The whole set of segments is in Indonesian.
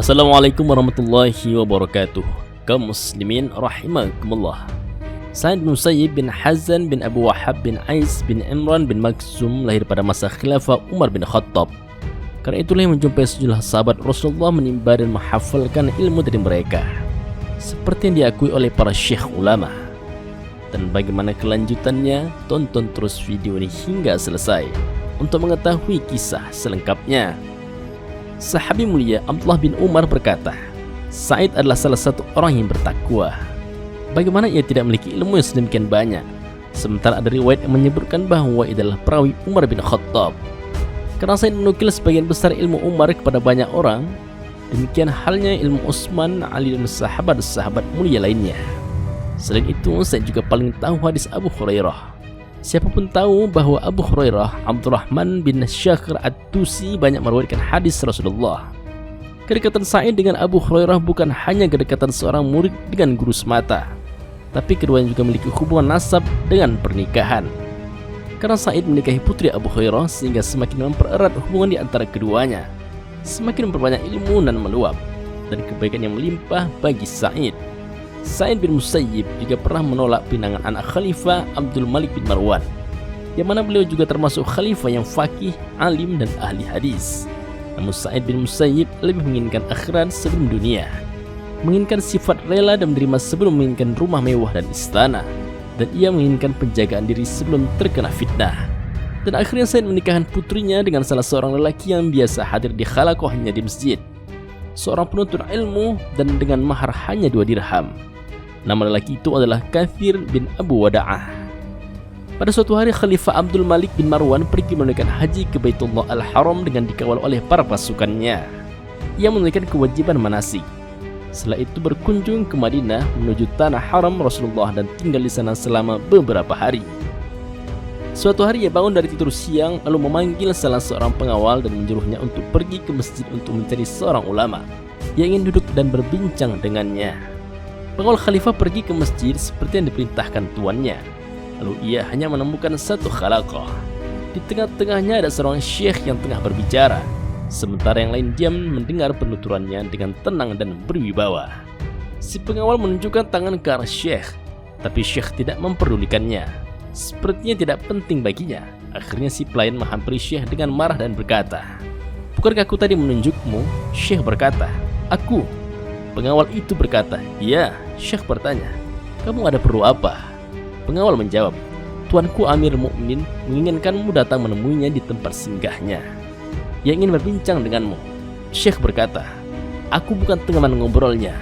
Assalamualaikum warahmatullahi wabarakatuh. Kaum muslimin rahimakumullah. Sa'id bin Musayyib bin Hazan bin Abu Wahab bin Ais bin Imran bin Maksum lahir pada masa khilafah Umar bin Khattab. Karena itulah yang menjumpai sejumlah sahabat Rasulullah menimba dan menghafalkan ilmu dari mereka, seperti yang diakui oleh para syekh ulama. Dan bagaimana kelanjutannya, tonton terus video ini hingga selesai untuk mengetahui kisah selengkapnya. Sahabi mulia Abdullah bin Umar berkata, Sa'id adalah salah satu orang yang bertakwa. Bagaimana ia tidak memiliki ilmu yang sedemikian banyak, sementara ada riwayat yang menyebutkan bahwa ia adalah perawi Umar bin Khattab. Karena Sa'id menukil sebagian besar ilmu Umar kepada banyak orang, demikian halnya ilmu Utsman, Ali dan sahabat-sahabat mulia lainnya. Selain itu, Sa'id juga paling tahu hadis Abu Hurairah. Siapapun tahu bahwa Abu Hurairah, Abdurrahman bin Syakhir At-Tusi banyak meriwayatkan hadis Rasulullah. Kedekatan Sa'id dengan Abu Hurairah bukan hanya kedekatan seorang murid dengan guru semata, tapi keduanya juga memiliki hubungan nasab dengan pernikahan. Karena Sa'id menikahi putri Abu Hurairah, sehingga semakin mempererat hubungan di antara keduanya, semakin memperbanyak ilmu dan meluap, dan kebaikan yang melimpah bagi Sa'id. Sa'id bin Musayyib juga pernah menolak pinangan anak Khalifah Abdul Malik bin Marwan, yang mana beliau juga termasuk khalifah yang faqih, alim dan ahli hadis. Namun Sa'id bin Musayyib lebih menginginkan akhirat sebelum dunia, menginginkan sifat rela dan menerima sebelum menginginkan rumah mewah dan istana, dan ia menginginkan penjagaan diri sebelum terkena fitnah. Dan akhirnya Sa'id menikahkan putrinya dengan salah seorang lelaki yang biasa hadir di khalaqahnya di masjid, seorang penuntut ilmu, dan dengan mahar hanya 2 dirham. Nama lelaki itu adalah Kathir bin Abu Wada'ah. Pada suatu hari, Khalifah Abdul Malik bin Marwan pergi menunaikan haji ke Baitullah Al-Haram dengan dikawal oleh para pasukannya. Ia menunaikan kewajiban manasik. Setelah itu berkunjung ke Madinah menuju tanah haram Rasulullah dan tinggal di sana selama beberapa hari. Suatu hari ia bangun dari tidur siang lalu memanggil salah seorang pengawal dan menyuruhnya untuk pergi ke masjid untuk mencari seorang ulama yang ingin duduk dan berbincang dengannya. Pengawal khalifah pergi ke masjid seperti yang diperintahkan tuannya. Lalu ia hanya menemukan satu khalaqah. Di tengah-tengahnya ada seorang syekh yang tengah berbicara, sementara yang lain diam mendengar penuturannya dengan tenang dan berwibawa. Si pengawal menunjukkan tangan ke arah syekh, tapi syekh tidak memperdulikannya. Sepertinya tidak penting baginya. Akhirnya si pelayan menghampiri syekh dengan marah dan berkata, "Bukankah aku tadi menunjukmu?" Syekh berkata, "Aku." Pengawal itu berkata, "Ya." Syekh bertanya, "Kamu ada perlu apa?" Pengawal menjawab, "Tuanku Amir Mukminin menginginkanmu datang menemuinya di tempat singgahnya. Ia ingin berbincang denganmu." Syekh berkata, "Aku bukan teman ngobrolnya."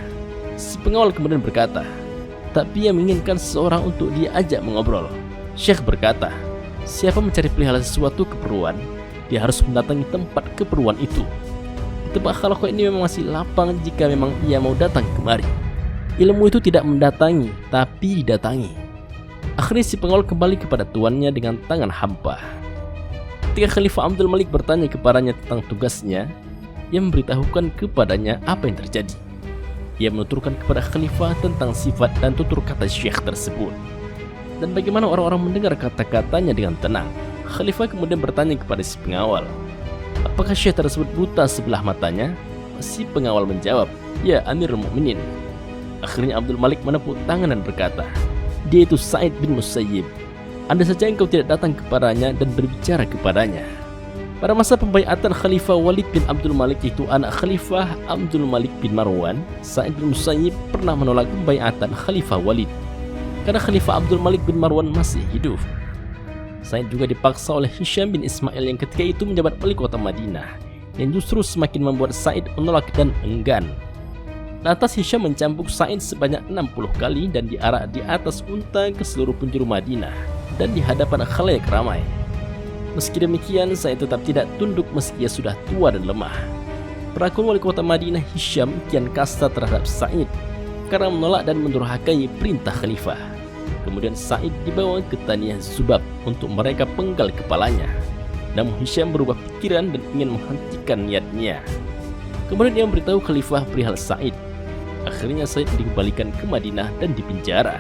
Si pengawal kemudian berkata, "Tapi ia menginginkan seseorang untuk diajak mengobrol." Syekh berkata, "Siapa mencari pelihara sesuatu keperluan, dia harus mendatangi tempat keperluan itu. Tempat khalaqah ini memang masih lapang jika memang ia mau datang kemari. Ilmu itu tidak mendatangi, tapi didatangi." Akhirnya si pengawal kembali kepada tuannya dengan tangan hampa. Ketika Khalifah Abdul Malik bertanya kepadanya tentang tugasnya, ia memberitahukan kepadanya apa yang terjadi. Ia menuturkan kepada Khalifah tentang sifat dan tutur kata syekh tersebut, dan bagaimana orang-orang mendengar kata-katanya dengan tenang. Khalifah kemudian bertanya kepada si pengawal, "Apakah syekh tersebut buta sebelah matanya?" Si pengawal menjawab, "Ya, Amirul Mukminin." Akhirnya Abdul Malik menepuk tangan dan berkata, "Dia itu Sa'id bin Musayyib. Andai saja engkau tidak datang kepadanya dan berbicara kepadanya." Pada masa pembaiatan Khalifah Walid bin Abdul Malik, itu anak Khalifah Abdul Malik bin Marwan, Sa'id bin Musayyib pernah menolak pembaiatan Khalifah Walid karena Khalifah Abdul Malik bin Marwan masih hidup. Sa'id juga dipaksa oleh Hisham bin Ismail yang ketika itu menjabat wali kota Madinah, yang justru semakin membuat Sa'id menolak dan enggan. Lantas Hisham mencambuk Sa'id sebanyak 60 kali dan diarak di atas unta ke seluruh penjuru Madinah dan di hadapan khalayak ramai. Meski demikian, Sa'id tetap tidak tunduk meski ia sudah tua dan lemah. Pelakon wali kota Madinah Hisham kian kasta terhadap Sa'id karena menolak dan mendurhakai perintah khalifah. Kemudian Sa'id dibawa ke Taniyah Zubab untuk mereka penggal kepalanya. Namun Hisham berubah pikiran dan ingin menghentikan niatnya. Kemudian ia memberitahu khalifah perihal Sa'id. Akhirnya Sa'id dikembalikan ke Madinah dan dipenjara.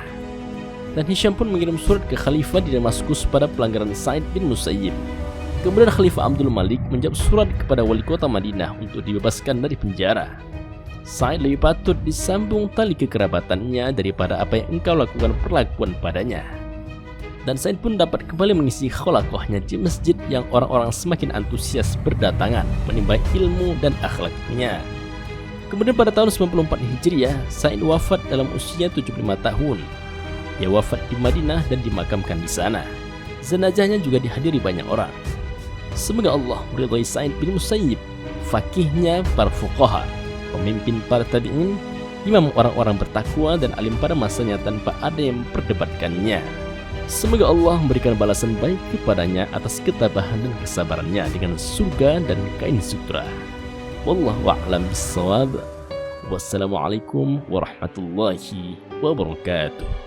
Dan Hisham pun mengirim surat ke khalifah di Damaskus pada pelanggaran Sa'id bin Musayyib. Kemudian Khalifah Abdul Malik menjawab surat kepada wali kota Madinah untuk dibebaskan dari penjara. Sa'id lebih patut disambung tali kekerabatannya daripada apa yang engkau lakukan perlakuan padanya. Dan Sa'id pun dapat kembali mengisi kholaqohnya di masjid yang orang-orang semakin antusias berdatangan menimba ilmu dan akhlaknya. Kemudian pada tahun 94 Hijriah, Sa'id wafat dalam usia 75 tahun. Ia wafat di Madinah dan dimakamkan di sana. Jenazahnya juga dihadiri banyak orang. Semoga Allah meridhai Sa'id bin Musayyib, fakihnya para fuqaha, pemimpin para tabi'in, imam orang-orang bertakwa dan alim pada masanya tanpa ada yang memperdebatkannya. Semoga Allah memberikan balasan baik kepadanya atas ketabahan dan kesabarannya dengan surga dan kain sutra. Wallahu a'lam bissawab. Wassalamualaikum warahmatullahi wabarakatuh.